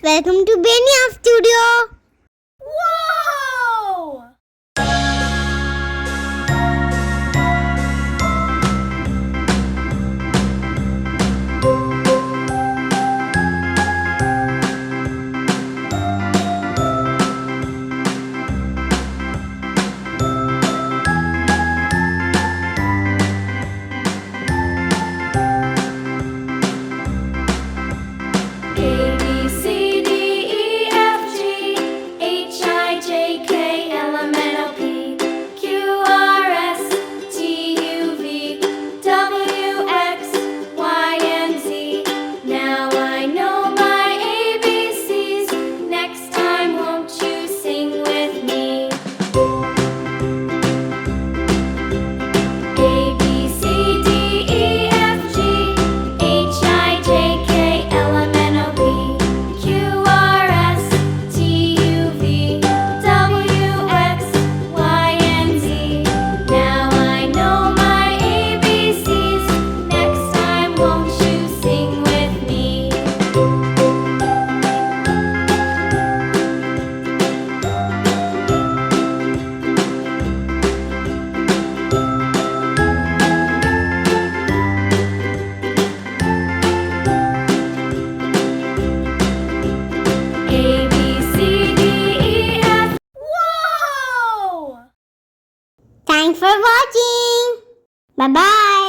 welcome to Benia Studio. Whoa! A B C D E F G H I J K L M N O P Q R S T U V W X Y and Z. Now I know my ABCs. Next time, won't you sing with me? A B C D E F G H I J K L M N O P Q R S T U V W X Y and Z. Now I know my ABCs. Next time, won't you sing with me? A B C D E F. Whoa! Thanks for watching. Bye bye.